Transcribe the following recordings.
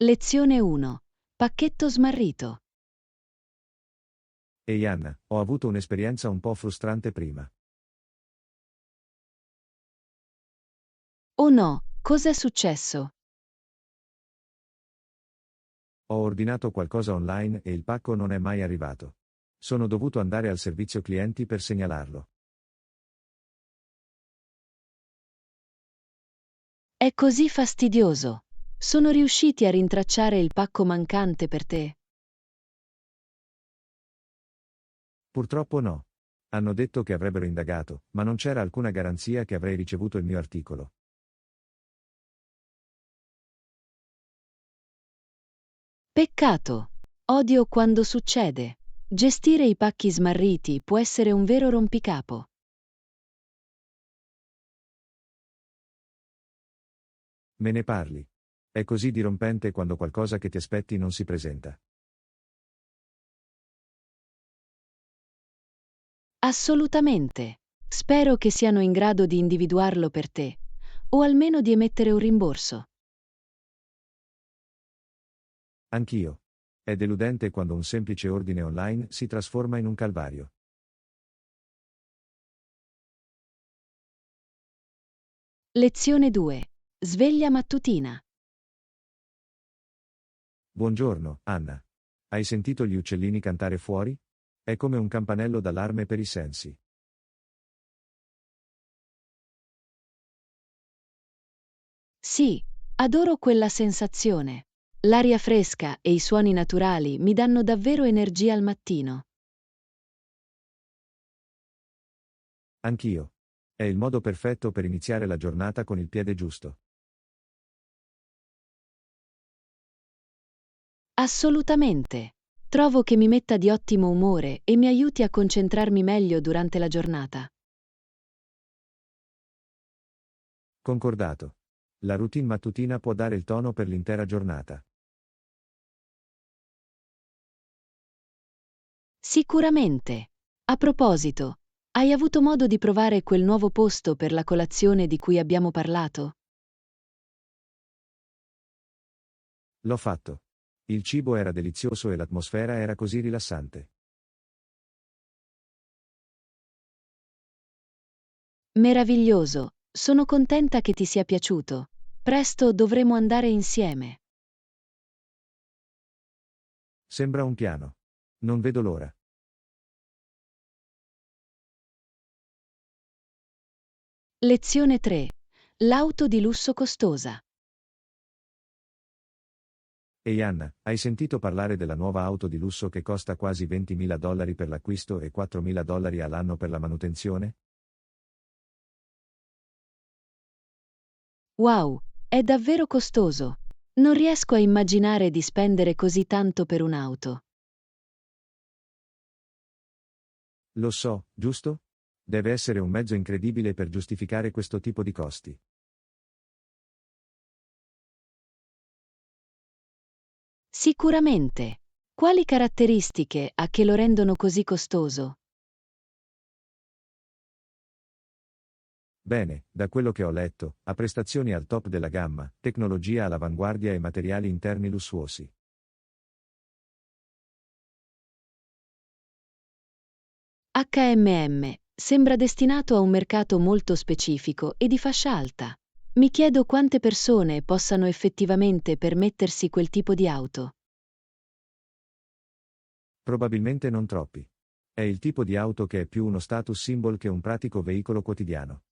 Lezione 1. Pacchetto smarrito. Ehi Anna, ho avuto un'esperienza un po' frustrante prima. Oh no, cos'è successo? Ho ordinato qualcosa online e il pacco non è mai arrivato. Sono dovuto andare al servizio clienti per segnalarlo. È così fastidioso. Sono riusciti a rintracciare il pacco mancante per te? Purtroppo no. Hanno detto che avrebbero indagato, ma non c'era alcuna garanzia che avrei ricevuto il mio articolo. Peccato. Odio quando succede. Gestire i pacchi smarriti può essere un vero rompicapo. Me ne parli. È così dirompente quando qualcosa che ti aspetti non si presenta. Assolutamente. Spero che siano in grado di individuarlo per te, o almeno di emettere un rimborso. Anch'io. È deludente quando un semplice ordine online si trasforma in un calvario. Lezione 2. Sveglia mattutina. Buongiorno, Anna. Hai sentito gli uccellini cantare fuori? È come un campanello d'allarme per i sensi. Sì, adoro quella sensazione. L'aria fresca e i suoni naturali mi danno davvero energia al mattino. Anch'io. È il modo perfetto per iniziare la giornata con il piede giusto. Assolutamente. Trovo che mi metta di ottimo umore e mi aiuti a concentrarmi meglio durante la giornata. Concordato. La routine mattutina può dare il tono per l'intera giornata. Sicuramente. A proposito, hai avuto modo di provare quel nuovo posto per la colazione di cui abbiamo parlato? L'ho fatto. Il cibo era delizioso e l'atmosfera era così rilassante. Meraviglioso. Sono contenta che ti sia piaciuto. Presto dovremo andare insieme. Sembra un piano. Non vedo l'ora. Lezione 3. L'auto di lusso costosa. Ehi Anna, hai sentito parlare della nuova auto di lusso che costa quasi $20.000 per l'acquisto e $4.000 all'anno per la manutenzione? Wow, è davvero costoso. Non riesco a immaginare di spendere così tanto per un'auto. Lo so, giusto? Deve essere un mezzo incredibile per giustificare questo tipo di costi. Sicuramente. Quali caratteristiche ha che lo rendono così costoso? Bene, da quello che ho letto, ha prestazioni al top della gamma, tecnologia all'avanguardia e materiali interni lussuosi. HMM sembra destinato a un mercato molto specifico e di fascia alta. Mi chiedo quante persone possano effettivamente permettersi quel tipo di auto. Probabilmente non troppi. È il tipo di auto che è più uno status symbol che un pratico veicolo quotidiano.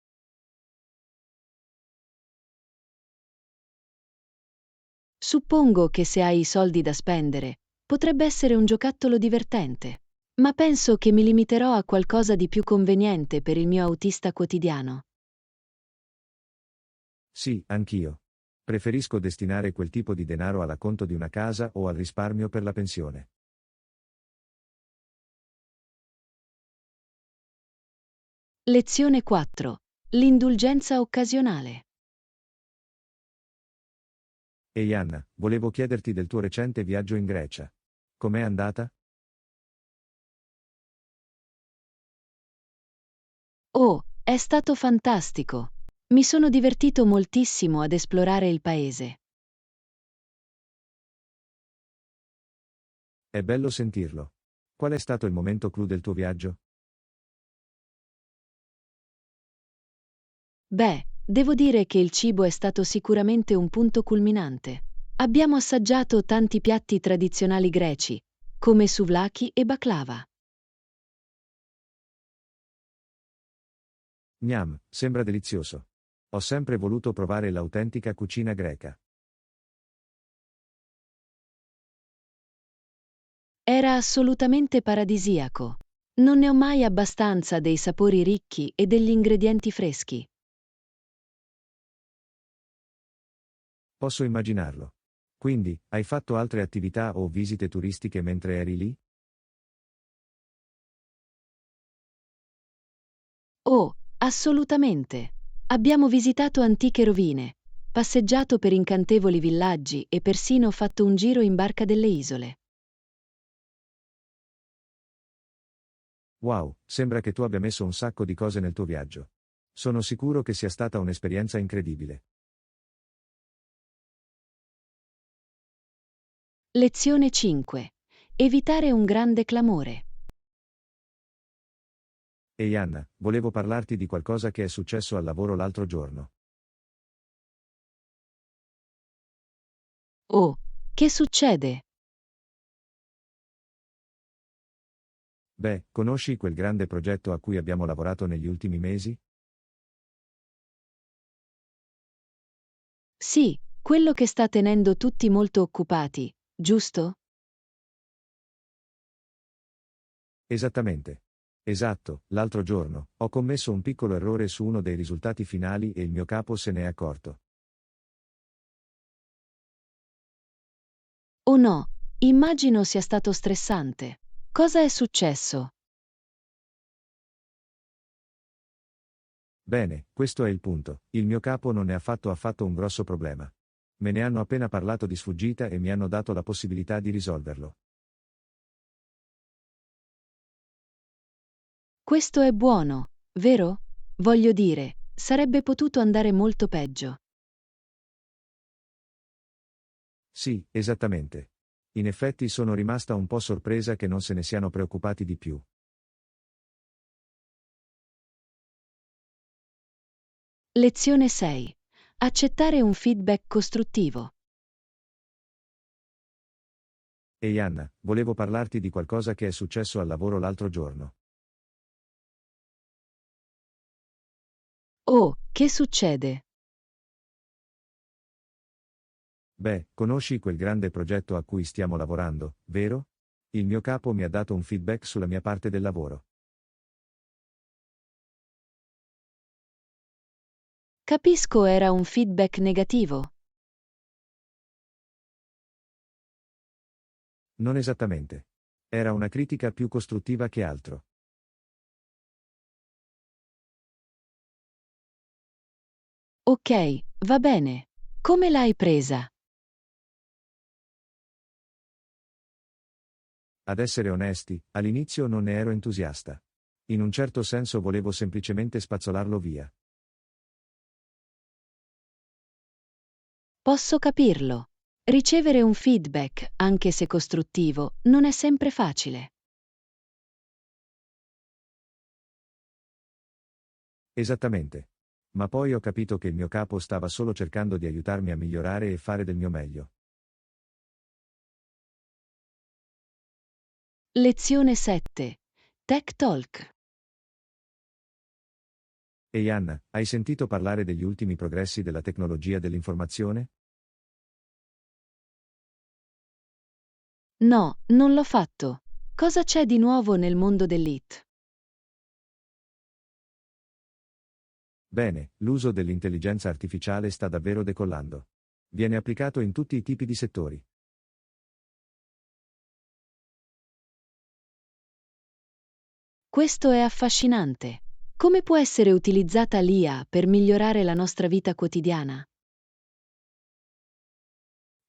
Suppongo che se hai i soldi da spendere, potrebbe essere un giocattolo divertente. Ma penso che mi limiterò a qualcosa di più conveniente per il mio autista quotidiano. Sì, anch'io. Preferisco destinare quel tipo di denaro all'acconto di una casa o al risparmio per la pensione. Lezione 4. L'indulgenza occasionale. Ehi Anna, volevo chiederti del tuo recente viaggio in Grecia. Com'è andata? Oh, è stato fantastico! Mi sono divertito moltissimo ad esplorare il paese. È bello sentirlo. Qual è stato il momento clou del tuo viaggio? Beh, devo dire che il cibo è stato sicuramente un punto culminante. Abbiamo assaggiato tanti piatti tradizionali greci, come souvlaki e baklava. Gnam, sembra delizioso. Ho sempre voluto provare l'autentica cucina greca. Era assolutamente paradisiaco. Non ne ho mai abbastanza dei sapori ricchi e degli ingredienti freschi. Posso immaginarlo. Quindi, hai fatto altre attività o visite turistiche mentre eri lì? Oh, assolutamente. Abbiamo visitato antiche rovine, passeggiato per incantevoli villaggi e persino fatto un giro in barca delle isole. Wow, sembra che tu abbia messo un sacco di cose nel tuo viaggio. Sono sicuro che sia stata un'esperienza incredibile. Lezione 5. Evitare un grande clamore. Ehi Anna, volevo parlarti di qualcosa che è successo al lavoro l'altro giorno. Oh, che succede? Beh, conosci quel grande progetto a cui abbiamo lavorato negli ultimi mesi? Sì, quello che sta tenendo tutti molto occupati, giusto? Esattamente. Esatto, l'altro giorno, ho commesso un piccolo errore su uno dei risultati finali e il mio capo se ne è accorto. Oh no, immagino sia stato stressante. Cosa è successo? Bene, questo è il punto. Il mio capo non ne ha fatto affatto un grosso problema. Me ne hanno appena parlato di sfuggita e mi hanno dato la possibilità di risolverlo. Questo è buono, vero? Voglio dire, sarebbe potuto andare molto peggio. Sì, esattamente. In effetti sono rimasta un po' sorpresa che non se ne siano preoccupati di più. Lezione 6. Accettare un feedback costruttivo. Ehi Anna, volevo parlarti di qualcosa che è successo al lavoro l'altro giorno. Oh, che succede? Beh, conosci quel grande progetto a cui stiamo lavorando, vero? Il mio capo mi ha dato un feedback sulla mia parte del lavoro. Capisco era un feedback negativo. Non esattamente. Era una critica più costruttiva che altro. Ok, va bene. Come l'hai presa? Ad essere onesti, all'inizio non ne ero entusiasta. In un certo senso volevo semplicemente spazzolarlo via. Posso capirlo. Ricevere un feedback, anche se costruttivo, non è sempre facile. Esattamente. Ma poi ho capito che il mio capo stava solo cercando di aiutarmi a migliorare e fare del mio meglio. Lezione 7. Tech Talk. Ehi Anna, hai sentito parlare degli ultimi progressi della tecnologia dell'informazione? No, non l'ho fatto. Cosa c'è di nuovo nel mondo dell'IT? Bene, l'uso dell'intelligenza artificiale sta davvero decollando. Viene applicato in tutti i tipi di settori. Questo è affascinante. Come può essere utilizzata l'IA per migliorare la nostra vita quotidiana?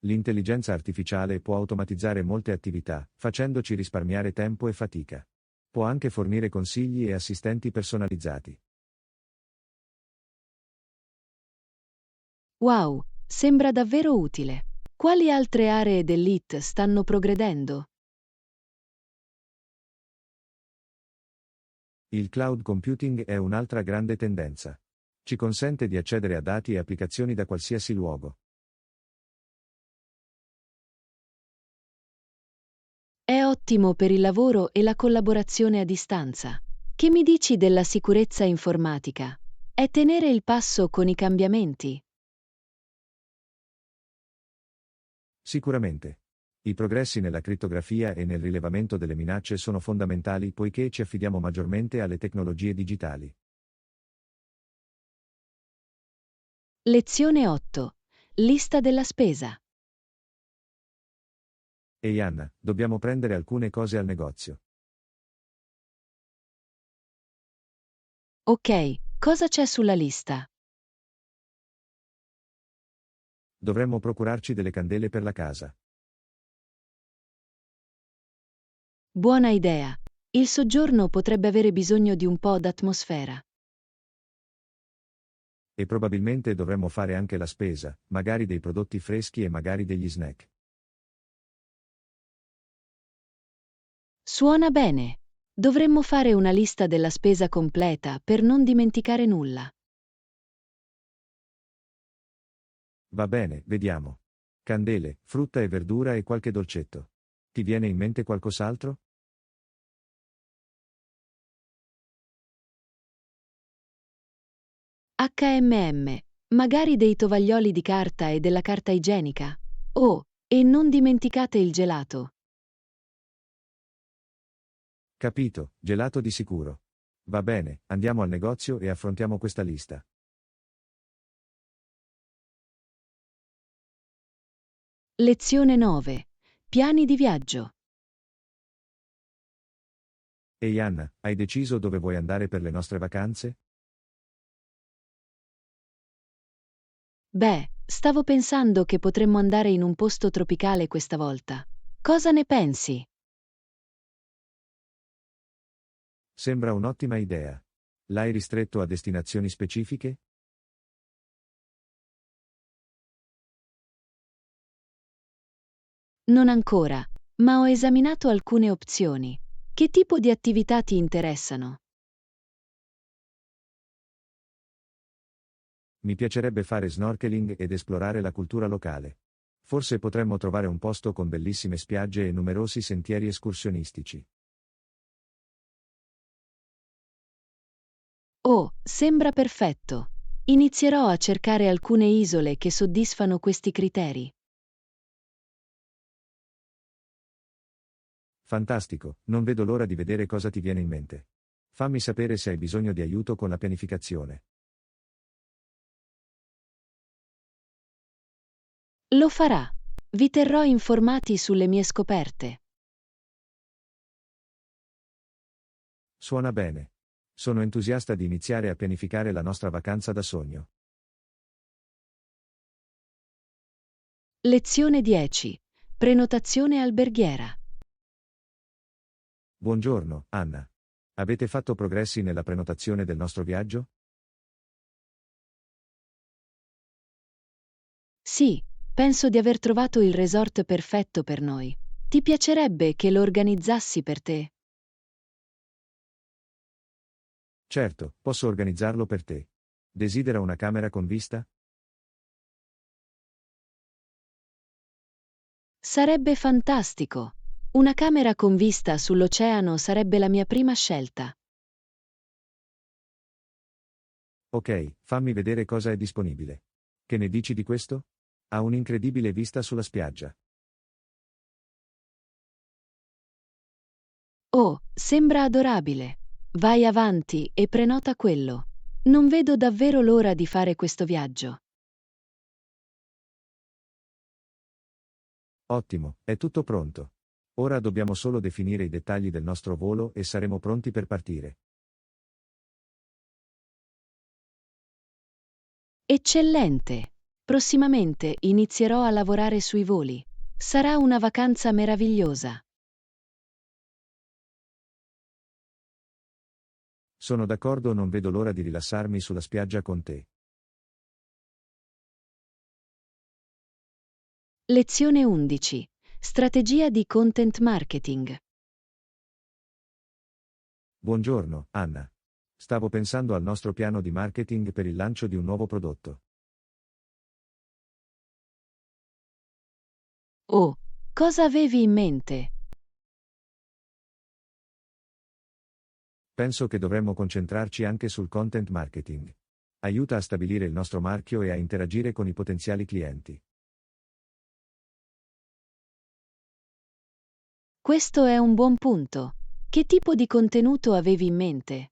L'intelligenza artificiale può automatizzare molte attività, facendoci risparmiare tempo e fatica. Può anche fornire consigli e assistenti personalizzati. Wow, sembra davvero utile. Quali altre aree dell'IT stanno progredendo? Il cloud computing è un'altra grande tendenza. Ci consente di accedere a dati e applicazioni da qualsiasi luogo. È ottimo per il lavoro e la collaborazione a distanza. Che mi dici della sicurezza informatica? È tenere il passo con i cambiamenti. Sicuramente. I progressi nella crittografia e nel rilevamento delle minacce sono fondamentali poiché ci affidiamo maggiormente alle tecnologie digitali. Lezione 8. Lista della spesa. Ehi Anna, dobbiamo prendere alcune cose al negozio. Ok, cosa c'è sulla lista? Dovremmo procurarci delle candele per la casa. Buona idea. Il soggiorno potrebbe avere bisogno di un po' d'atmosfera. E probabilmente dovremmo fare anche la spesa, magari dei prodotti freschi e magari degli snack. Suona bene. Dovremmo fare una lista della spesa completa per non dimenticare nulla. Va bene, vediamo. Candele, frutta e verdura e qualche dolcetto. Ti viene in mente qualcos'altro? HMM. Magari dei tovaglioli di carta e della carta igienica. Oh, e non dimenticate il gelato. Capito, gelato di sicuro. Va bene, andiamo al negozio e affrontiamo questa lista. Lezione 9. Piani di viaggio. Ehi Anna, hai deciso dove vuoi andare per le nostre vacanze? Beh, stavo pensando che potremmo andare in un posto tropicale questa volta. Cosa ne pensi? Sembra un'ottima idea. L'hai ristretto a destinazioni specifiche? Non ancora, ma ho esaminato alcune opzioni. Che tipo di attività ti interessano? Mi piacerebbe fare snorkeling ed esplorare la cultura locale. Forse potremmo trovare un posto con bellissime spiagge e numerosi sentieri escursionistici. Oh, sembra perfetto. Inizierò a cercare alcune isole che soddisfano questi criteri. Fantastico, non vedo l'ora di vedere cosa ti viene in mente. Fammi sapere se hai bisogno di aiuto con la pianificazione. Lo farà. Vi terrò informati sulle mie scoperte. Suona bene. Sono entusiasta di iniziare a pianificare la nostra vacanza da sogno. Lezione 10. Prenotazione alberghiera. Buongiorno, Anna. Avete fatto progressi nella prenotazione del nostro viaggio? Sì, penso di aver trovato il resort perfetto per noi. Ti piacerebbe che lo organizzassi per te? Certo, posso organizzarlo per te. Desidera una camera con vista? Sarebbe fantastico. Una camera con vista sull'oceano sarebbe la mia prima scelta. Ok, fammi vedere cosa è disponibile. Che ne dici di questo? Ha un'incredibile vista sulla spiaggia. Oh, sembra adorabile. Vai avanti e prenota quello. Non vedo davvero l'ora di fare questo viaggio. Ottimo, è tutto pronto. Ora dobbiamo solo definire i dettagli del nostro volo e saremo pronti per partire. Eccellente! Prossimamente inizierò a lavorare sui voli. Sarà una vacanza meravigliosa. Sono d'accordo, non vedo l'ora di rilassarmi sulla spiaggia con te. Lezione 11. Strategia di content marketing. Buongiorno, Anna. Stavo pensando al nostro piano di marketing per il lancio di un nuovo prodotto. Oh, cosa avevi in mente? Penso che dovremmo concentrarci anche sul content marketing. Aiuta a stabilire il nostro marchio e a interagire con i potenziali clienti. Questo è un buon punto. Che tipo di contenuto avevi in mente?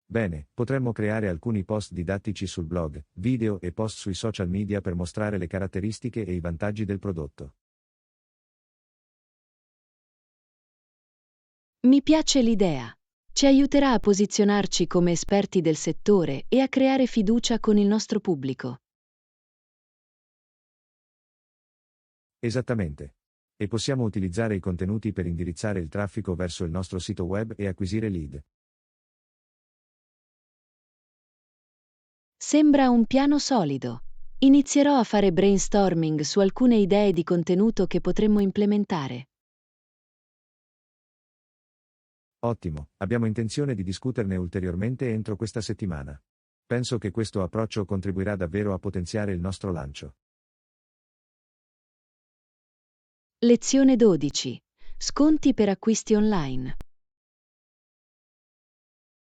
Bene, potremmo creare alcuni post didattici sul blog, video e post sui social media per mostrare le caratteristiche e i vantaggi del prodotto. Mi piace l'idea. Ci aiuterà a posizionarci come esperti del settore e a creare fiducia con il nostro pubblico. Esattamente. E possiamo utilizzare i contenuti per indirizzare il traffico verso il nostro sito web e acquisire lead. Sembra un piano solido. Inizierò a fare brainstorming su alcune idee di contenuto che potremmo implementare. Ottimo, abbiamo intenzione di discuterne ulteriormente entro questa settimana. Penso che questo approccio contribuirà davvero a potenziare il nostro lancio. Lezione 12. Sconti per acquisti online.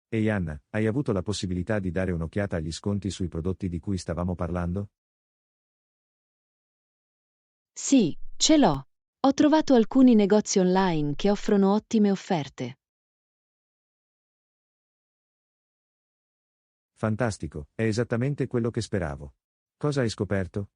Ehi Anna, hai avuto la possibilità di dare un'occhiata agli sconti sui prodotti di cui stavamo parlando? Sì, ce l'ho. Ho trovato alcuni negozi online che offrono ottime offerte. Fantastico, è esattamente quello che speravo. Cosa hai scoperto?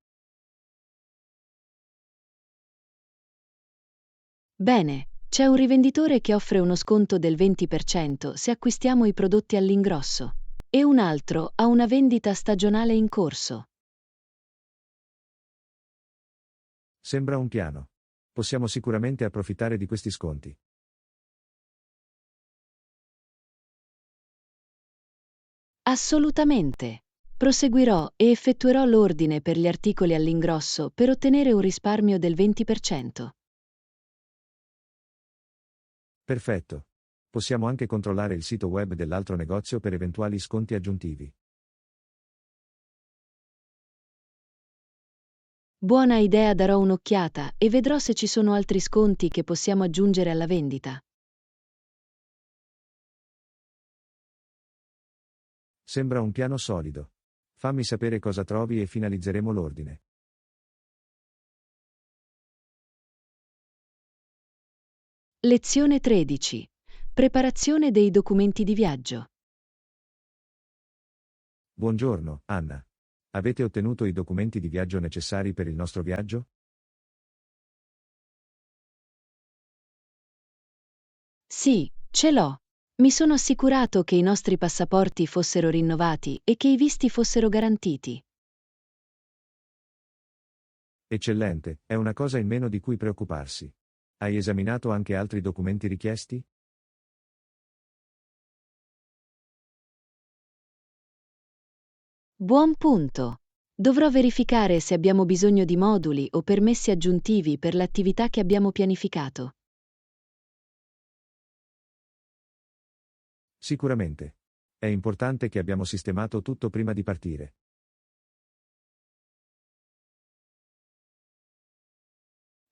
Bene, c'è un rivenditore che offre uno sconto del 20% se acquistiamo i prodotti all'ingrosso, e un altro ha una vendita stagionale in corso. Sembra un piano. Possiamo sicuramente approfittare di questi sconti. Assolutamente. Proseguirò e effettuerò l'ordine per gli articoli all'ingrosso per ottenere un risparmio del 20%. Perfetto. Possiamo anche controllare il sito web dell'altro negozio per eventuali sconti aggiuntivi. Buona idea, darò un'occhiata e vedrò se ci sono altri sconti che possiamo aggiungere alla vendita. Sembra un piano solido. Fammi sapere cosa trovi e finalizzeremo l'ordine. Lezione 13. Preparazione dei documenti di viaggio. Buongiorno, Anna. Avete ottenuto i documenti di viaggio necessari per il nostro viaggio? Sì, ce l'ho. Mi sono assicurato che i nostri passaporti fossero rinnovati e che i visti fossero garantiti. Eccellente, è una cosa in meno di cui preoccuparsi. Hai esaminato anche altri documenti richiesti? Buon punto. Dovrò verificare se abbiamo bisogno di moduli o permessi aggiuntivi per l'attività che abbiamo pianificato. Sicuramente. È importante che abbiamo sistemato tutto prima di partire.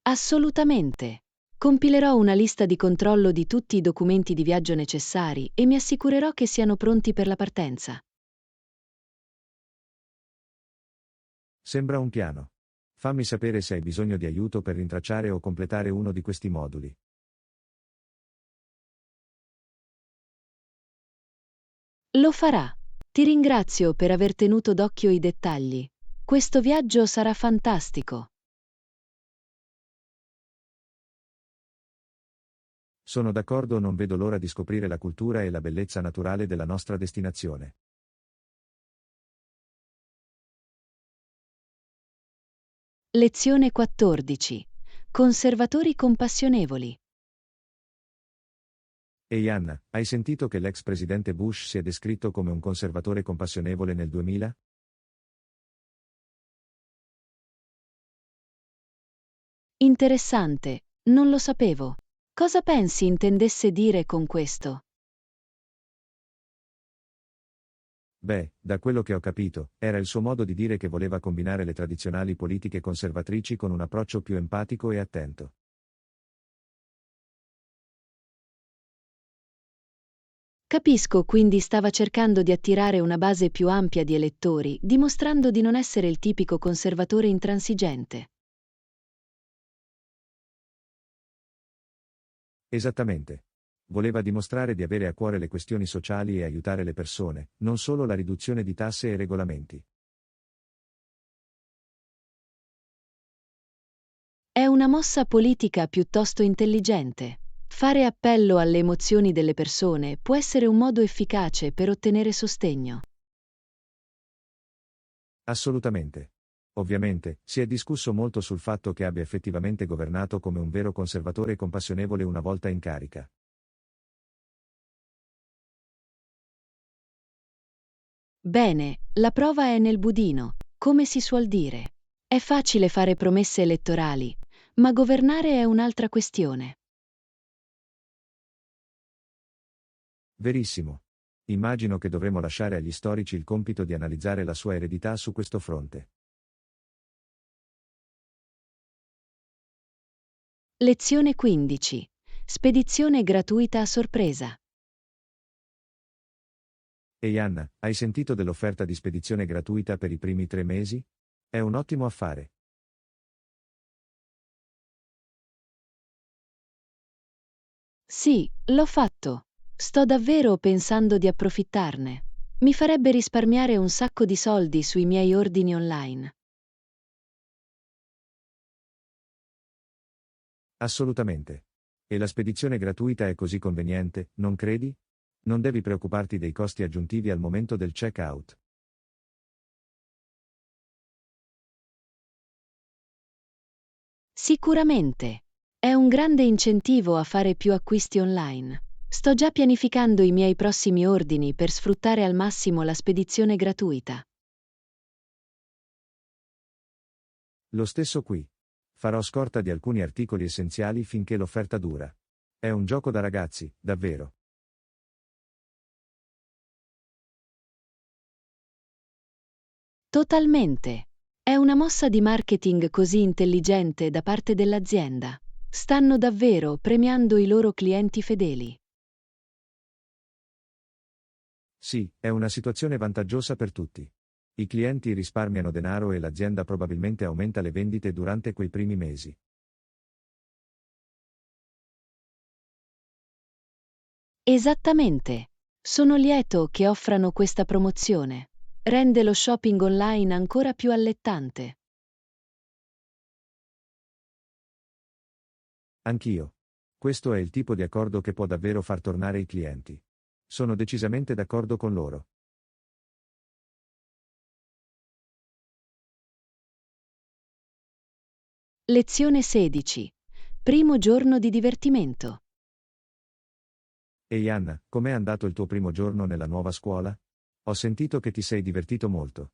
Assolutamente. Compilerò una lista di controllo di tutti i documenti di viaggio necessari e mi assicurerò che siano pronti per la partenza. Sembra un piano. Fammi sapere se hai bisogno di aiuto per rintracciare o completare uno di questi moduli. Lo farà. Ti ringrazio per aver tenuto d'occhio i dettagli. Questo viaggio sarà fantastico. Sono d'accordo, non vedo l'ora di scoprire la cultura e la bellezza naturale della nostra destinazione. Lezione 14. Conservatori compassionevoli. Ehi Anna, hai sentito che l'ex presidente Bush si è descritto come un conservatore compassionevole nel 2000? Interessante, non lo sapevo. Cosa pensi intendesse dire con questo? Beh, da quello che ho capito, era il suo modo di dire che voleva combinare le tradizionali politiche conservatrici con un approccio più empatico e attento. Capisco, quindi stava cercando di attirare una base più ampia di elettori, dimostrando di non essere il tipico conservatore intransigente. Esattamente. Voleva dimostrare di avere a cuore le questioni sociali e aiutare le persone, non solo la riduzione di tasse e regolamenti. È una mossa politica piuttosto intelligente. Fare appello alle emozioni delle persone può essere un modo efficace per ottenere sostegno. Assolutamente. Ovviamente, si è discusso molto sul fatto che abbia effettivamente governato come un vero conservatore compassionevole una volta in carica. Bene, la prova è nel budino, come si suol dire. È facile fare promesse elettorali, ma governare è un'altra questione. Verissimo. Immagino che dovremo lasciare agli storici il compito di analizzare la sua eredità su questo fronte. Lezione 15. Spedizione gratuita a sorpresa. Ehi Anna, hai sentito dell'offerta di spedizione gratuita per i primi 3 mesi? È un ottimo affare. Sì, l'ho fatto. Sto davvero pensando di approfittarne. Mi farebbe risparmiare un sacco di soldi sui miei ordini online. Assolutamente. E la spedizione gratuita è così conveniente, non credi? Non devi preoccuparti dei costi aggiuntivi al momento del checkout. Sicuramente. È un grande incentivo a fare più acquisti online. Sto già pianificando i miei prossimi ordini per sfruttare al massimo la spedizione gratuita. Lo stesso qui. Farò scorta di alcuni articoli essenziali finché l'offerta dura. È un gioco da ragazzi, davvero. Totalmente. È una mossa di marketing così intelligente da parte dell'azienda. Stanno davvero premiando i loro clienti fedeli. Sì, è una situazione vantaggiosa per tutti. I clienti risparmiano denaro e l'azienda probabilmente aumenta le vendite durante quei primi mesi. Esattamente. Sono lieto che offrano questa promozione. Rende lo shopping online ancora più allettante. Anch'io. Questo è il tipo di accordo che può davvero far tornare i clienti. Sono decisamente d'accordo con loro. Lezione 16. Primo giorno di divertimento. Ehi Anna, com'è andato il tuo primo giorno nella nuova scuola? Ho sentito che ti sei divertito molto.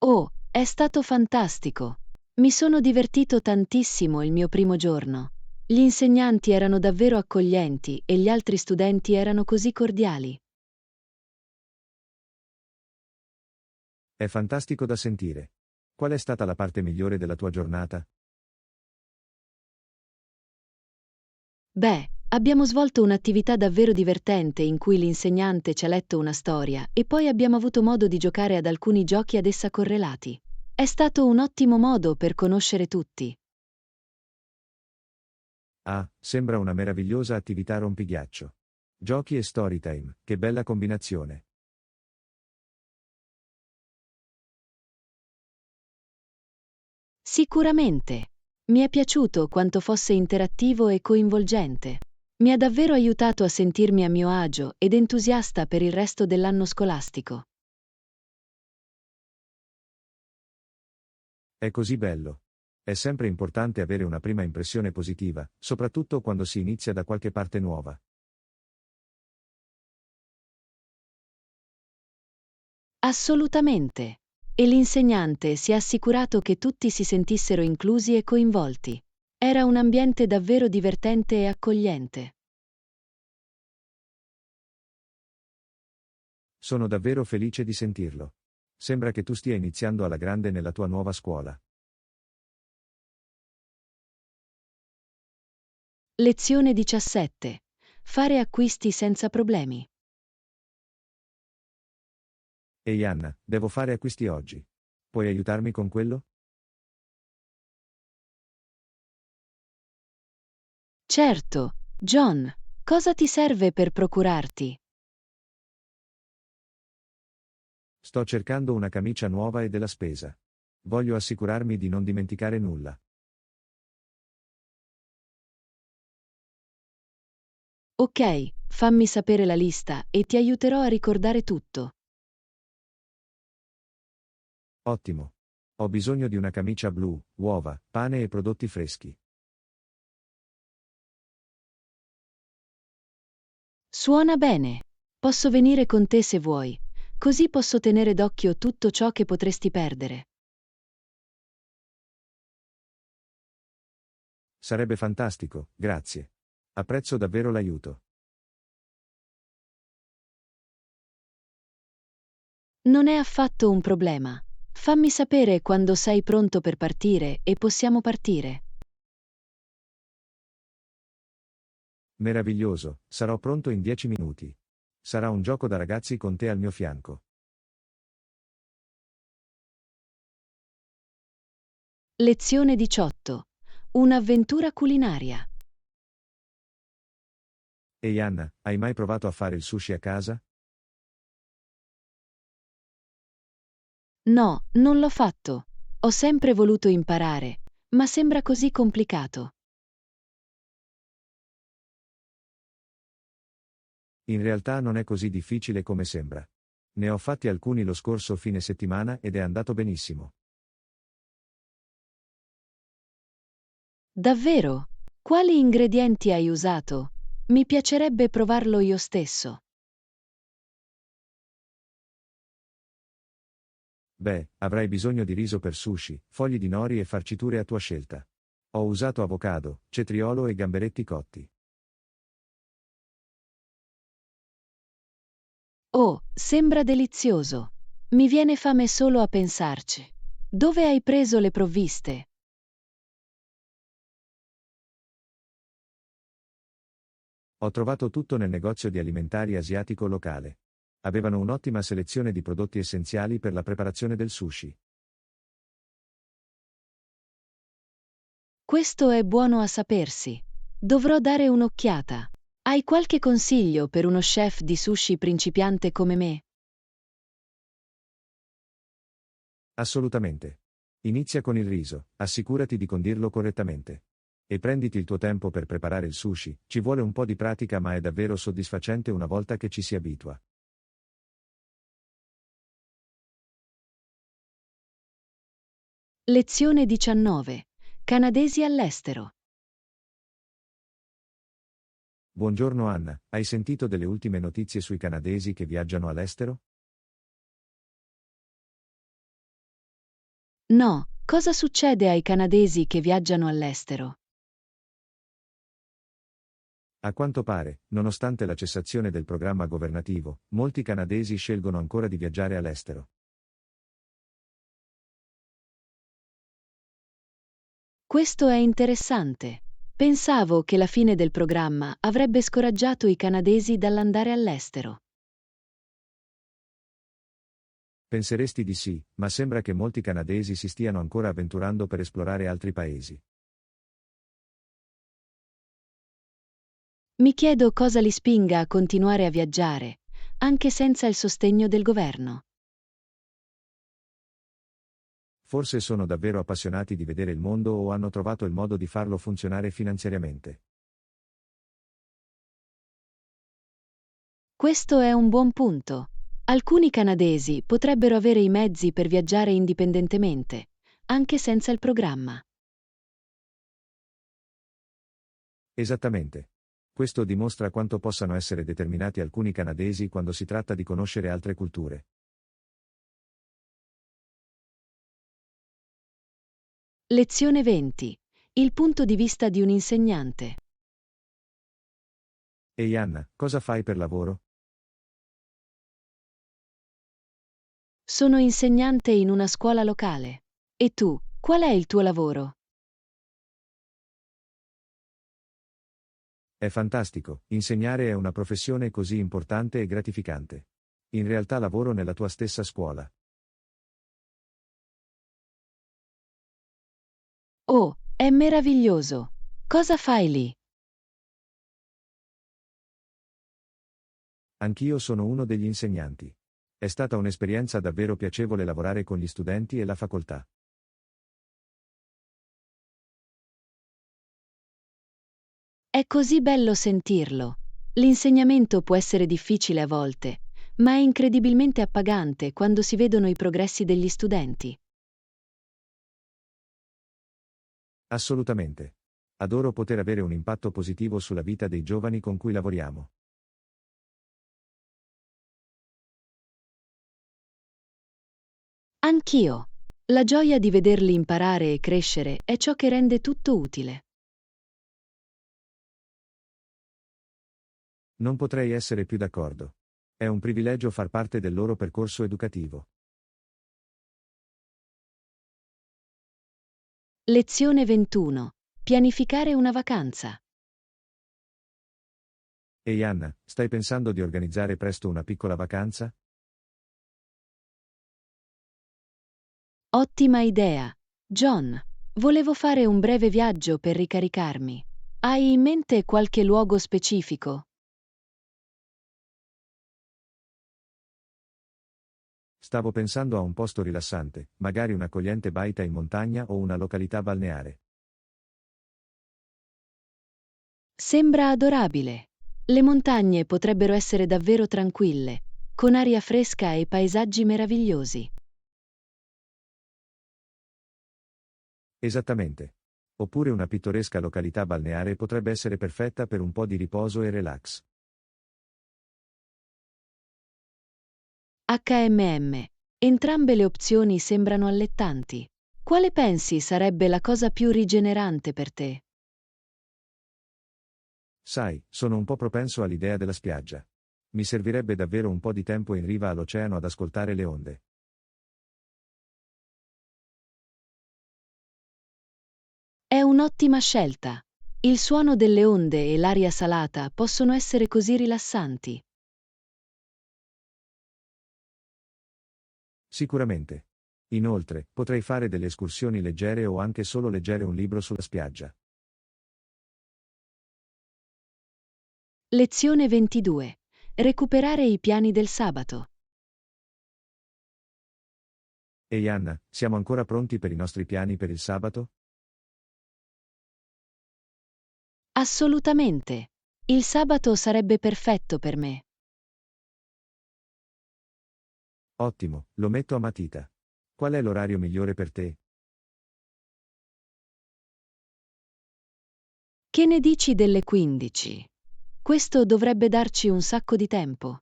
Oh, è stato fantastico. Mi sono divertito tantissimo il mio primo giorno. Gli insegnanti erano davvero accoglienti e gli altri studenti erano così cordiali. È fantastico da sentire. Qual è stata la parte migliore della tua giornata? Beh, abbiamo svolto un'attività davvero divertente in cui l'insegnante ci ha letto una storia e poi abbiamo avuto modo di giocare ad alcuni giochi ad essa correlati. È stato un ottimo modo per conoscere tutti. Ah, sembra una meravigliosa attività rompighiaccio. Giochi e storytime, che bella combinazione. Sicuramente. Mi è piaciuto quanto fosse interattivo e coinvolgente. Mi ha davvero aiutato a sentirmi a mio agio ed entusiasta per il resto dell'anno scolastico. È così bello. È sempre importante avere una prima impressione positiva, soprattutto quando si inizia da qualche parte nuova. Assolutamente. e l'insegnante si è assicurato che tutti si sentissero inclusi e coinvolti. Era un ambiente davvero divertente e accogliente. Sono davvero felice di sentirlo. Sembra che tu stia iniziando alla grande nella tua nuova scuola. Lezione 17. Fare acquisti senza problemi. Ehi Anna, devo fare acquisti oggi. Puoi aiutarmi con quello? Certo, John, cosa ti serve per procurarti? Sto cercando una camicia nuova e della spesa. Voglio assicurarmi di non dimenticare nulla. Ok, fammi sapere la lista e ti aiuterò a ricordare tutto. Ottimo. Ho bisogno di una camicia blu, uova, pane e prodotti freschi. Suona bene. Posso venire con te se vuoi, così posso tenere d'occhio tutto ciò che potresti perdere. Sarebbe fantastico, grazie. Apprezzo davvero l'aiuto. Non è affatto un problema. Fammi sapere quando sei pronto per partire e possiamo partire. Meraviglioso, sarò pronto in 10 minuti. Sarà un gioco da ragazzi con te al mio fianco. Lezione 18. Un'avventura culinaria. Ehi Anna, hai mai provato a fare il sushi a casa? No, non l'ho fatto. Ho sempre voluto imparare, ma sembra così complicato. In realtà non è così difficile come sembra. Ne ho fatti alcuni lo scorso fine settimana ed è andato benissimo. Davvero? Quali ingredienti hai usato? Mi piacerebbe provarlo io stesso. Beh, avrai bisogno di riso per sushi, fogli di nori e farciture a tua scelta. Ho usato avocado, cetriolo e gamberetti cotti. Oh, sembra delizioso. Mi viene fame solo a pensarci. Dove hai preso le provviste? Ho trovato tutto nel negozio di alimentari asiatico locale. Avevano un'ottima selezione di prodotti essenziali per la preparazione del sushi. Questo è buono a sapersi. Dovrò dare un'occhiata. Hai qualche consiglio per uno chef di sushi principiante come me? Assolutamente. Inizia con il riso, assicurati di condirlo correttamente. E prenditi il tuo tempo per preparare il sushi, ci vuole un po' di pratica ma è davvero soddisfacente una volta che ci si abitua. Lezione 19. Canadesi all'estero. Buongiorno Anna, hai sentito delle ultime notizie sui canadesi che viaggiano all'estero? No, cosa succede ai canadesi che viaggiano all'estero? A quanto pare, nonostante la cessazione del programma governativo, molti canadesi scelgono ancora di viaggiare all'estero. Questo è interessante. Pensavo che la fine del programma avrebbe scoraggiato i canadesi dall'andare all'estero. Penseresti di sì, ma sembra che molti canadesi si stiano ancora avventurando per esplorare altri paesi. Mi chiedo cosa li spinga a continuare a viaggiare, anche senza il sostegno del governo. Forse sono davvero appassionati di vedere il mondo o hanno trovato il modo di farlo funzionare finanziariamente. Questo è un buon punto. Alcuni canadesi potrebbero avere i mezzi per viaggiare indipendentemente, anche senza il programma. Esattamente. Questo dimostra quanto possano essere determinati alcuni canadesi quando si tratta di conoscere altre culture. Lezione 20. Il punto di vista di un insegnante. Ehi Anna, cosa fai per lavoro? Sono insegnante in una scuola locale. E tu, qual è il tuo lavoro? È fantastico, insegnare è una professione così importante e gratificante. In realtà lavoro nella tua stessa scuola. Oh, è meraviglioso! Cosa fai lì? Anch'io sono uno degli insegnanti. È stata un'esperienza davvero piacevole lavorare con gli studenti e la facoltà. È così bello sentirlo. L'insegnamento può essere difficile a volte, ma è incredibilmente appagante quando si vedono i progressi degli studenti. Assolutamente. Adoro poter avere un impatto positivo sulla vita dei giovani con cui lavoriamo. Anch'io. La gioia di vederli imparare e crescere è ciò che rende tutto utile. Non potrei essere più d'accordo. È un privilegio far parte del loro percorso educativo. Lezione 21. Pianificare una vacanza. Ehi Anna, stai pensando di organizzare presto una piccola vacanza? Ottima idea. John, volevo fare un breve viaggio per ricaricarmi. Hai in mente qualche luogo specifico? Stavo pensando a un posto rilassante, magari un'accogliente baita in montagna o una località balneare. Sembra adorabile. Le montagne potrebbero essere davvero tranquille, con aria fresca e paesaggi meravigliosi. Esattamente. Oppure una pittoresca località balneare potrebbe essere perfetta per un po' di riposo e relax. HMM. Entrambe le opzioni sembrano allettanti. Quale pensi sarebbe la cosa più rigenerante per te? Sai, sono un po' propenso all'idea della spiaggia. Mi servirebbe davvero un po' di tempo in riva all'oceano ad ascoltare le onde. È un'ottima scelta. Il suono delle onde e l'aria salata possono essere così rilassanti. Sicuramente. Inoltre, potrei fare delle escursioni leggere o anche solo leggere un libro sulla spiaggia. Lezione 22. Recuperare i piani del sabato. Ehi Anna, siamo ancora pronti per i nostri piani per il sabato? Assolutamente. Il sabato sarebbe perfetto per me. Ottimo, lo metto a matita. Qual è l'orario migliore per te? Che ne dici delle 15? Questo dovrebbe darci un sacco di tempo.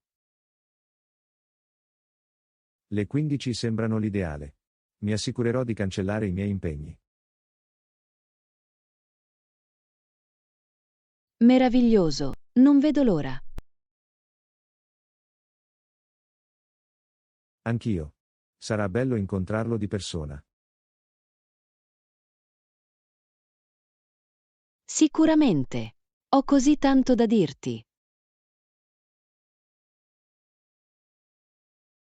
Le 15 sembrano l'ideale. Mi assicurerò di cancellare i miei impegni. Meraviglioso, non vedo l'ora. Anch'io. Sarà bello incontrarlo di persona. Sicuramente. Ho così tanto da dirti.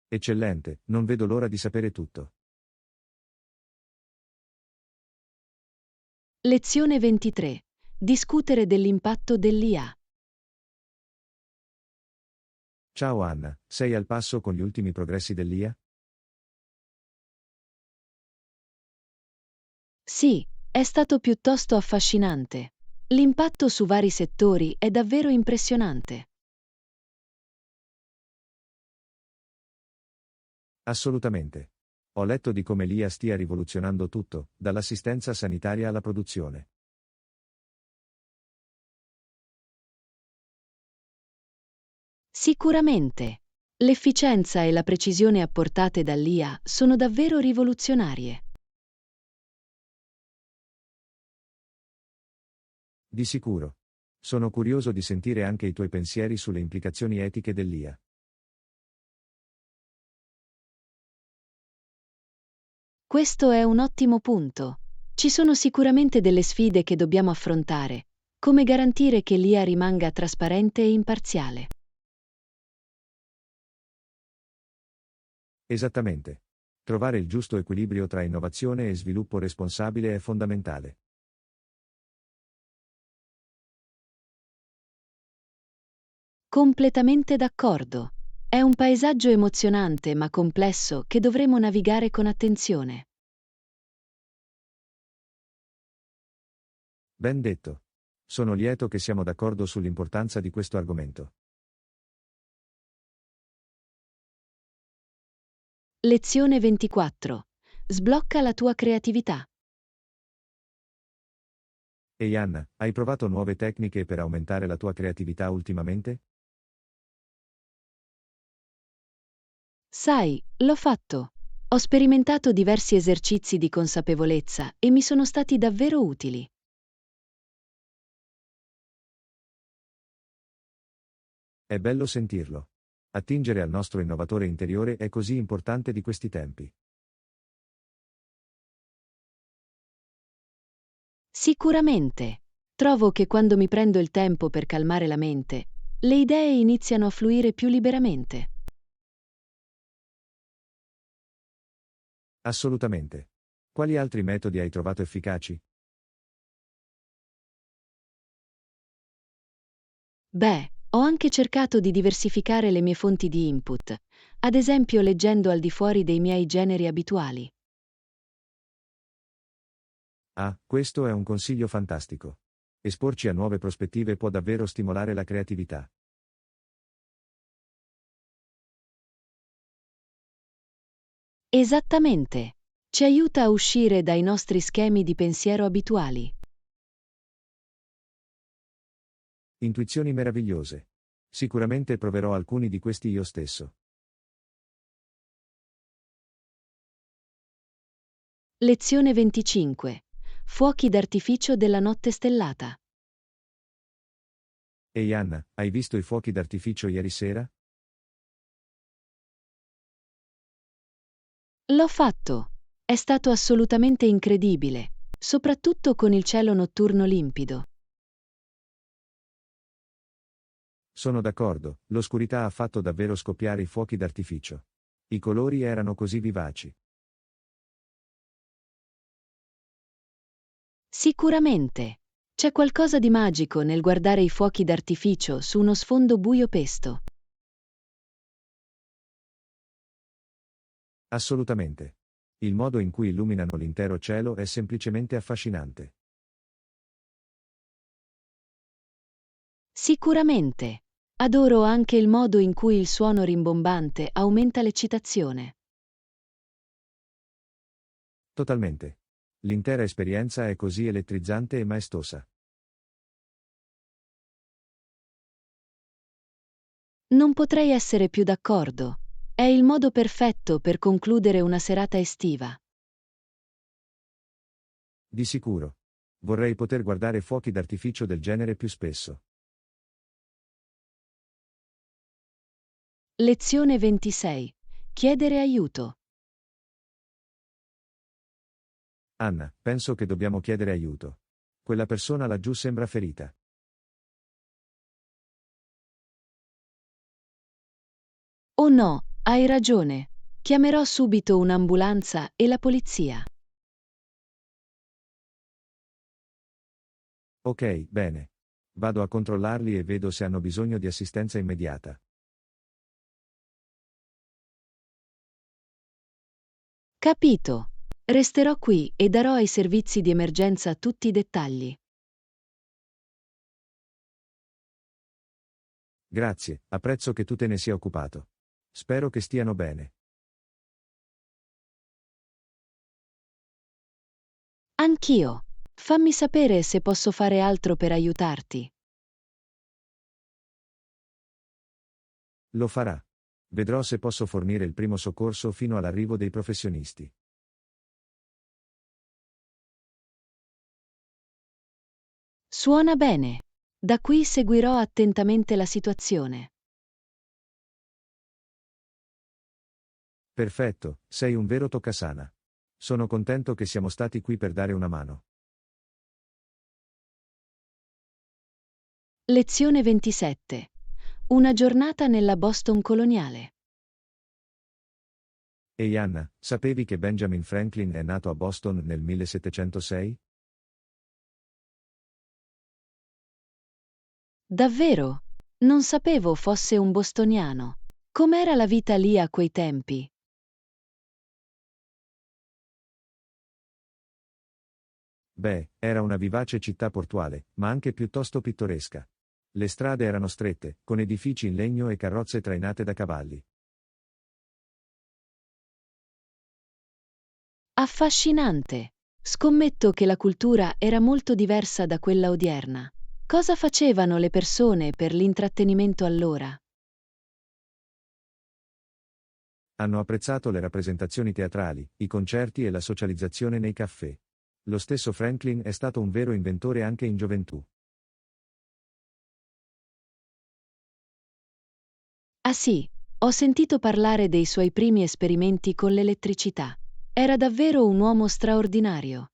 Eccellente, non vedo l'ora di sapere tutto. Lezione 23. Discutere dell'impatto dell'IA. Ciao Anna, sei al passo con gli ultimi progressi dell'IA? Sì, è stato piuttosto affascinante. L'impatto su vari settori è davvero impressionante. Assolutamente. Ho letto di come l'IA stia rivoluzionando tutto, dall'assistenza sanitaria alla produzione. Sicuramente. L'efficienza e la precisione apportate dall'IA sono davvero rivoluzionarie. Di sicuro. Sono curioso di sentire anche i tuoi pensieri sulle implicazioni etiche dell'IA. Questo è un ottimo punto. Ci sono sicuramente delle sfide che dobbiamo affrontare, come garantire che l'IA rimanga trasparente e imparziale. Esattamente. Trovare il giusto equilibrio tra innovazione e sviluppo responsabile è fondamentale. Completamente d'accordo. È un paesaggio emozionante ma complesso che dovremo navigare con attenzione. Ben detto. Sono lieto che siamo d'accordo sull'importanza di questo argomento. Lezione 24. Sblocca la tua creatività. Ehi Anna, hai provato nuove tecniche per aumentare la tua creatività ultimamente? Sai, l'ho fatto. Ho sperimentato diversi esercizi di consapevolezza e mi sono stati davvero utili. È bello sentirlo. Attingere al nostro innovatore interiore è così importante di questi tempi. Sicuramente. Trovo che quando mi prendo il tempo per calmare la mente, le idee iniziano a fluire più liberamente. Assolutamente. Quali altri metodi hai trovato efficaci? Beh, ho anche cercato di diversificare le mie fonti di input, ad esempio leggendo al di fuori dei miei generi abituali. Ah, questo è un consiglio fantastico. Esporci a nuove prospettive può davvero stimolare la creatività. Esattamente. Ci aiuta a uscire dai nostri schemi di pensiero abituali. Intuizioni meravigliose. Sicuramente proverò alcuni di questi io stesso. Lezione 25. Fuochi d'artificio della notte stellata. Ehi Anna, hai visto i fuochi d'artificio ieri sera? L'ho fatto. È stato assolutamente incredibile, soprattutto con il cielo notturno limpido. Sono d'accordo, l'oscurità ha fatto davvero scoppiare i fuochi d'artificio. I colori erano così vivaci. Sicuramente. C'è qualcosa di magico nel guardare i fuochi d'artificio su uno sfondo buio pesto. Assolutamente. Il modo in cui illuminano l'intero cielo è semplicemente affascinante. Sicuramente. Adoro anche il modo in cui il suono rimbombante aumenta l'eccitazione. Totalmente. L'intera esperienza è così elettrizzante e maestosa. Non potrei essere più d'accordo. È il modo perfetto per concludere una serata estiva. Di sicuro. Vorrei poter guardare fuochi d'artificio del genere più spesso. Lezione 26. Chiedere aiuto. Anna, penso che dobbiamo chiedere aiuto. Quella persona laggiù sembra ferita. Oh no, hai ragione. Chiamerò subito un'ambulanza e la polizia. Ok, bene. Vado a controllarli e vedo se hanno bisogno di assistenza immediata. Capito. Resterò qui e darò ai servizi di emergenza tutti i dettagli. Grazie, apprezzo che tu te ne sia occupato. Spero che stiano bene. Anch'io. Fammi sapere se posso fare altro per aiutarti. Lo farà. Vedrò se posso fornire il primo soccorso fino all'arrivo dei Suona bene. Da qui seguirò attentamente la situazione. Perfetto, sei un vero toccasana. Sono contento che siamo stati qui per dare una mano. Lezione 27. Una giornata nella Boston coloniale. Ehi Anna, sapevi che Benjamin Franklin è nato a Boston nel 1706? Davvero? Non sapevo fosse un bostoniano. Com'era la vita lì a quei tempi? Beh, era una vivace città portuale, ma anche piuttosto pittoresca. Le strade erano strette, con edifici in legno e carrozze trainate da cavalli. Affascinante. Scommetto che la cultura era molto diversa da quella odierna. Cosa facevano le persone per l'intrattenimento allora? Hanno apprezzato le rappresentazioni teatrali, i concerti e la socializzazione nei caffè. Lo stesso Franklin è stato un vero inventore anche in gioventù. Ah sì, ho sentito parlare dei suoi primi esperimenti con l'elettricità. Era davvero un uomo straordinario.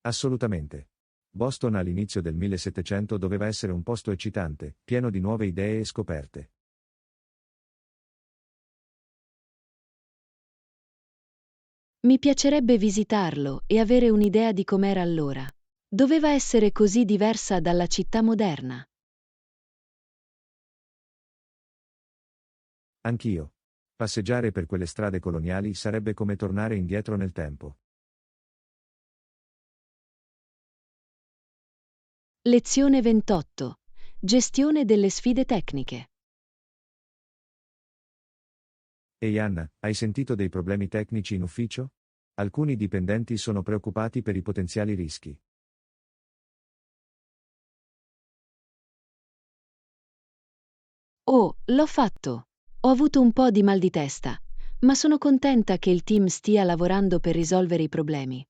Assolutamente. Boston all'inizio del 1700 doveva essere un posto eccitante, pieno di nuove idee e scoperte. Mi piacerebbe visitarlo e avere un'idea di com'era allora. Doveva essere così diversa dalla città moderna. Anch'io. Passeggiare per quelle strade coloniali sarebbe come tornare indietro nel tempo. Lezione 28. Gestione delle sfide tecniche. Ehi Anna, hai sentito dei problemi tecnici in ufficio? Alcuni dipendenti sono preoccupati per i potenziali rischi. Oh, l'ho fatto. Ho avuto un po' di mal di testa, ma sono contenta che il team stia lavorando per risolvere i problemi.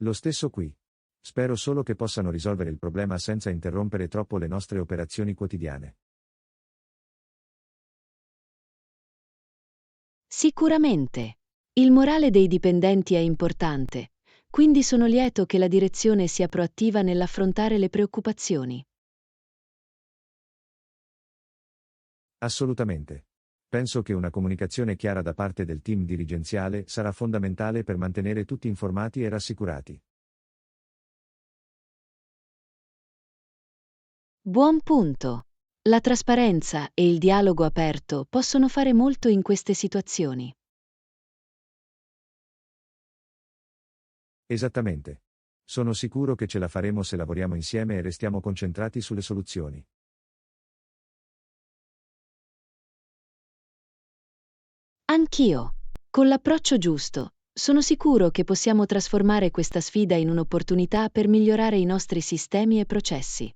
Lo stesso qui. Spero solo che possano risolvere il problema senza interrompere troppo le nostre operazioni quotidiane. Sicuramente. Il morale dei dipendenti è importante, quindi sono lieto che la direzione sia proattiva nell'affrontare le preoccupazioni. Assolutamente. Penso che una comunicazione chiara da parte del team dirigenziale sarà fondamentale per mantenere tutti informati e rassicurati. Buon punto. La trasparenza e il dialogo aperto possono fare molto in queste situazioni. Esattamente. Sono sicuro che ce la faremo se lavoriamo insieme e restiamo concentrati sulle soluzioni. Anch'io. Con l'approccio giusto, sono sicuro che possiamo trasformare questa sfida in un'opportunità per migliorare i nostri sistemi e processi.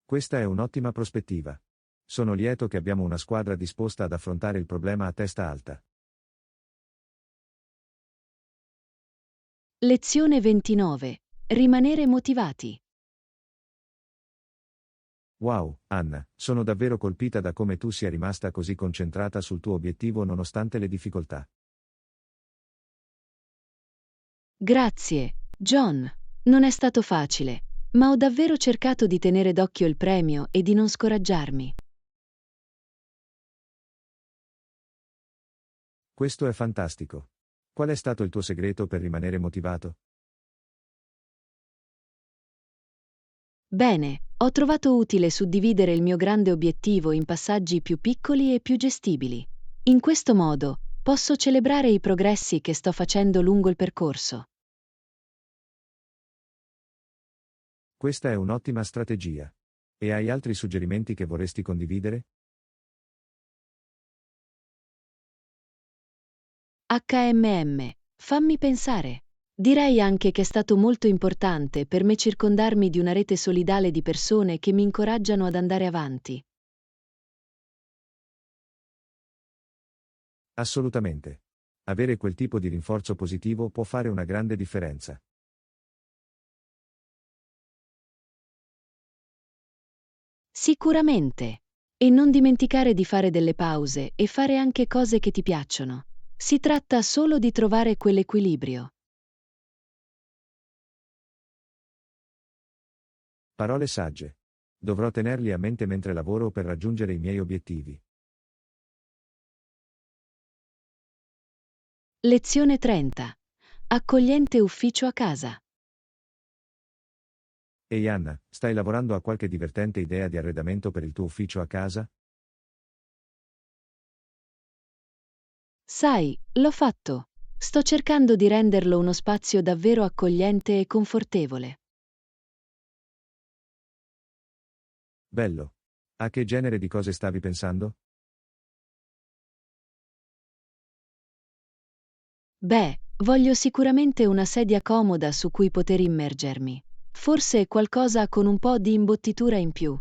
Questa è un'ottima prospettiva. Sono lieto che abbiamo una squadra disposta ad affrontare il problema a testa alta. Lezione 29. Rimanere motivati. Wow, Anna, sono davvero colpita da come tu sia rimasta così concentrata sul tuo obiettivo nonostante le difficoltà. Grazie, John. Non è stato facile, ma ho davvero cercato di tenere d'occhio il premio e di non scoraggiarmi. Questo è fantastico. Qual è stato il tuo segreto per rimanere motivato? Bene, ho trovato utile suddividere il mio grande obiettivo in passaggi più piccoli e più gestibili. In questo modo, posso celebrare i progressi che sto facendo lungo il percorso. Questa è un'ottima strategia. E hai altri suggerimenti che vorresti condividere? Fammi pensare. Direi anche che è stato molto importante per me circondarmi di una rete solidale di persone che mi incoraggiano ad andare avanti. Assolutamente. Avere quel tipo di rinforzo positivo può fare una grande differenza. Sicuramente. E non dimenticare di fare delle pause e fare anche cose che ti piacciono. Si tratta solo di trovare quell'equilibrio. Parole sagge. Dovrò tenerli a mente mentre lavoro per raggiungere i miei obiettivi. Lezione 30. Accogliente ufficio a casa. Ehi Anna, stai lavorando a qualche divertente idea di arredamento per il tuo ufficio a casa? Sai, l'ho fatto. Sto cercando di renderlo uno spazio davvero accogliente e confortevole. Bello. A che genere di cose stavi pensando? Beh, voglio sicuramente una sedia comoda su cui poter immergermi. Forse qualcosa con un po' di imbottitura in più.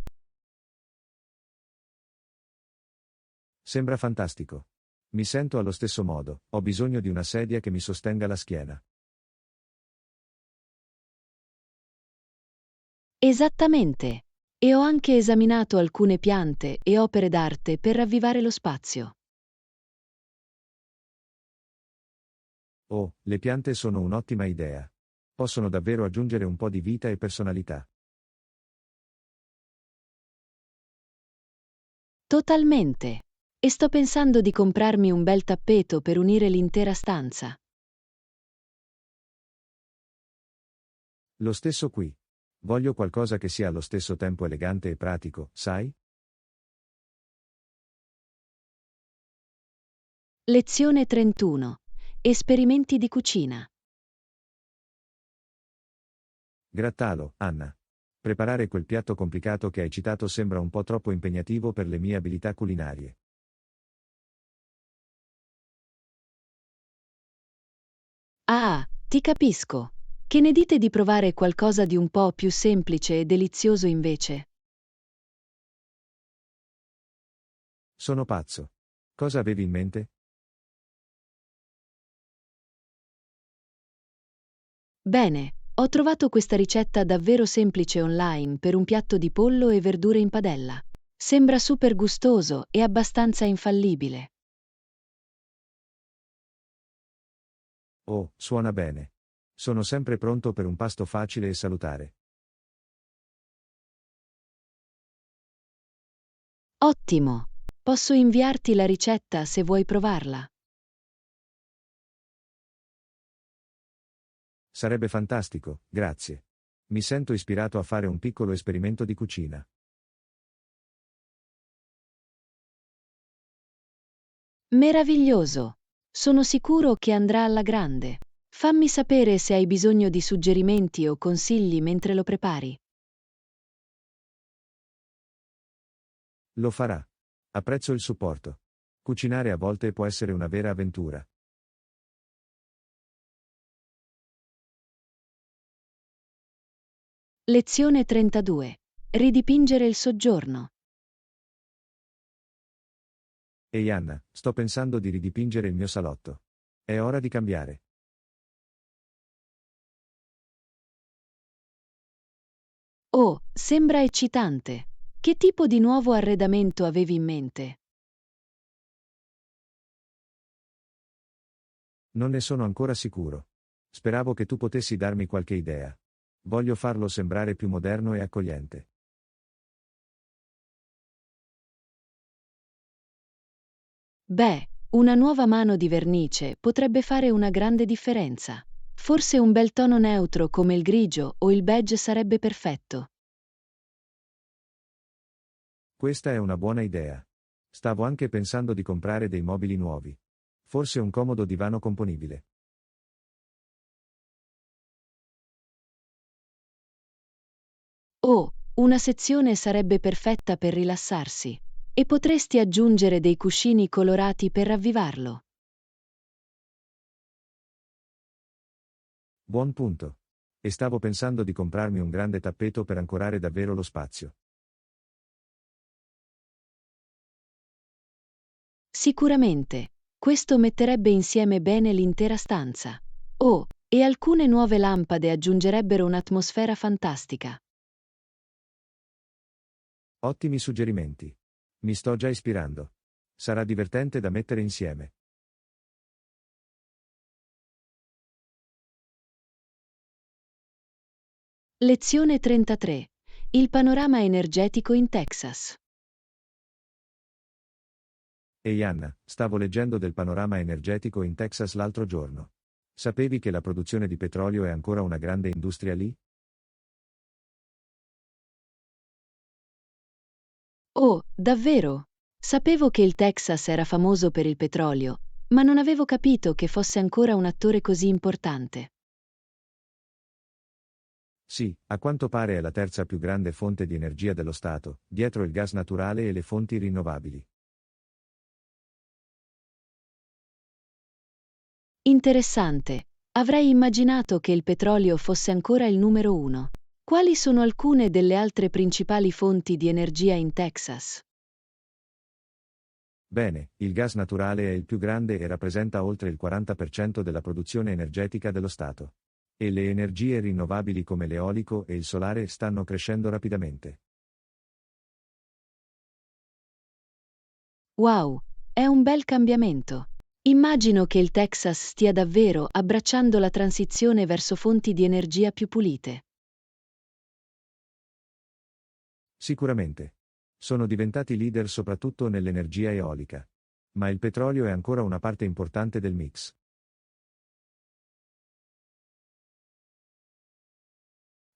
Sembra fantastico. Mi sento allo stesso modo, ho bisogno di una sedia che mi sostenga la schiena. Esattamente. E ho anche esaminato alcune piante e opere d'arte per ravvivare lo spazio. Oh, le piante sono un'ottima idea. Possono davvero aggiungere un po' di vita e personalità. Totalmente. E sto pensando di comprarmi un bel tappeto per unire l'intera stanza. Lo stesso qui. Voglio qualcosa che sia allo stesso tempo elegante e pratico, sai? Lezione 31. Esperimenti di cucina. Grattalo, Anna. Preparare quel piatto complicato che hai citato sembra un po' troppo impegnativo per le mie abilità culinarie. Ah, ti capisco. Che ne dite di provare qualcosa di un po' più semplice e delizioso invece? Sono pazzo. Cosa avevi in mente? Bene, ho trovato questa ricetta davvero semplice online per un piatto di pollo e verdure in padella. Sembra super gustoso e abbastanza infallibile. Oh, suona bene. Sono sempre pronto per un pasto facile e salutare. Ottimo! Posso inviarti la ricetta se vuoi provarla. Sarebbe fantastico, grazie. Mi sento ispirato a fare un piccolo esperimento di cucina. Meraviglioso! Sono sicuro che andrà alla grande. Fammi sapere se hai bisogno di suggerimenti o consigli mentre lo prepari. Lo farà. Apprezzo il supporto. Cucinare a volte può essere una vera avventura. Lezione 32. Ridipingere il soggiorno. Ehi Anna, sto pensando di ridipingere il mio salotto. È ora di cambiare. Oh, sembra eccitante. Che tipo di nuovo arredamento avevi in mente? Non ne sono ancora sicuro. Speravo che tu potessi darmi qualche idea. Voglio farlo sembrare più moderno e accogliente. Beh, una nuova mano di vernice potrebbe fare una grande differenza. Forse un bel tono neutro come il grigio o il beige sarebbe perfetto. Questa è una buona idea. Stavo anche pensando di comprare dei mobili nuovi. Forse un comodo divano componibile. Oh, una sezione sarebbe perfetta per rilassarsi. E potresti aggiungere dei cuscini colorati per ravvivarlo. Buon punto. E stavo pensando di comprarmi un grande tappeto per ancorare davvero lo spazio. Sicuramente. Questo metterebbe insieme bene l'intera stanza. Oh, e alcune nuove lampade aggiungerebbero un'atmosfera fantastica. Ottimi suggerimenti. Mi sto già ispirando. Sarà divertente da mettere insieme. Lezione 33. Il panorama energetico in Texas. Ehi Anna, stavo leggendo del panorama energetico in Texas l'altro giorno. Sapevi che la produzione di petrolio è ancora una grande industria lì? Oh, davvero? Sapevo che il Texas era famoso per il petrolio, ma non avevo capito che fosse ancora un attore così importante. Sì, a quanto pare è la terza più grande fonte di energia dello Stato, dietro il gas naturale e le fonti rinnovabili. Interessante. Avrei immaginato che il petrolio fosse ancora il numero uno. Quali sono alcune delle altre principali fonti di energia in Texas? Bene, il gas naturale è il più grande e rappresenta oltre il 40% della produzione energetica dello Stato. E le energie rinnovabili come l'eolico e il solare stanno crescendo rapidamente. Wow, è un bel cambiamento. Immagino che il Texas stia davvero abbracciando la transizione verso fonti di energia più pulite. Sicuramente. Sono diventati leader soprattutto nell'energia eolica. Ma il petrolio è ancora una parte importante del mix.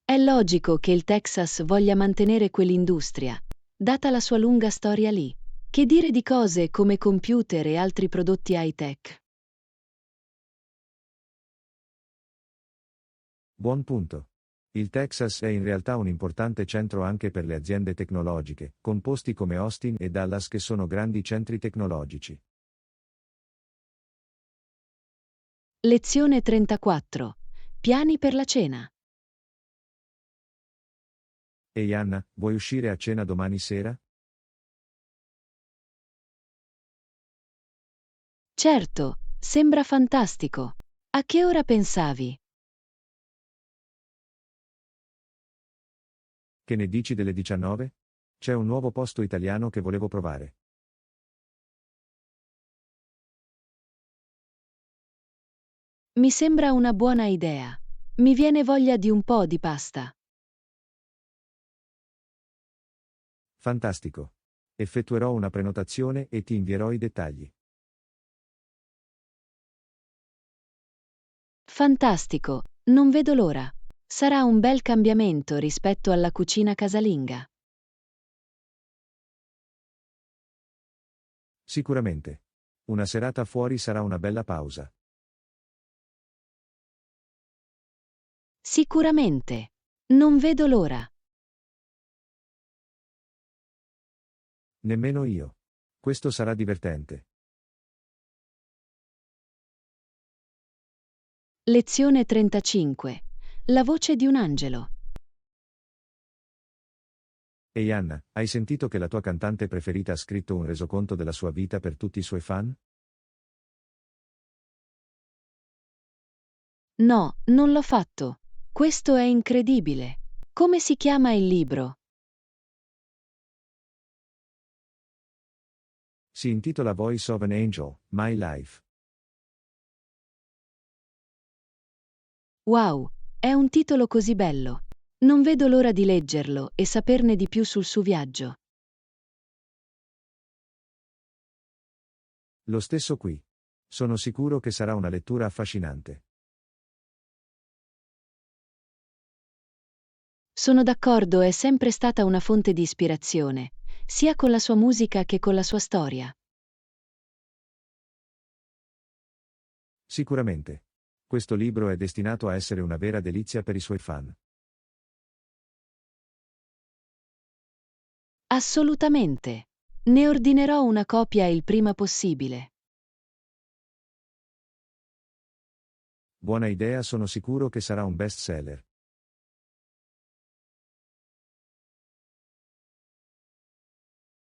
È logico che il Texas voglia mantenere quell'industria, data la sua lunga storia lì. Che dire di cose come computer e altri prodotti high-tech? Buon punto. Il Texas è in realtà un importante centro anche per le aziende tecnologiche, con posti come Austin e Dallas che sono grandi centri tecnologici. Lezione 34. Piani per la cena. Ehi Anna, vuoi uscire a cena domani sera? Certo, sembra fantastico. A che ora pensavi? Che ne dici delle 19? C'è un nuovo posto italiano che volevo provare. Mi sembra una buona idea. Mi viene voglia di un po' di pasta. Fantastico. Effettuerò una prenotazione e ti invierò i dettagli. Fantastico, non vedo l'ora. Sarà un bel cambiamento rispetto alla cucina casalinga. Sicuramente. Una serata fuori sarà una bella pausa. Sicuramente. Non vedo l'ora. Nemmeno io. Questo sarà divertente. Lezione 35. La voce di un angelo. Ehi Anna, hai sentito che la tua cantante preferita ha scritto un resoconto della sua vita per tutti i suoi fan? No, non l'ho fatto. Questo è incredibile. Come si chiama il libro? Si intitola Voice of an Angel, My Life. Wow, è un titolo così bello. Non vedo l'ora di leggerlo e saperne di più sul suo viaggio. Lo stesso qui. Sono sicuro che sarà una lettura affascinante. Sono d'accordo, è sempre stata una fonte di ispirazione, sia con la sua musica che con la sua storia. Sicuramente. Questo libro è destinato a essere una vera delizia per i suoi fan. Assolutamente. Ne ordinerò una copia il prima possibile. Buona idea, sono sicuro che sarà un best seller.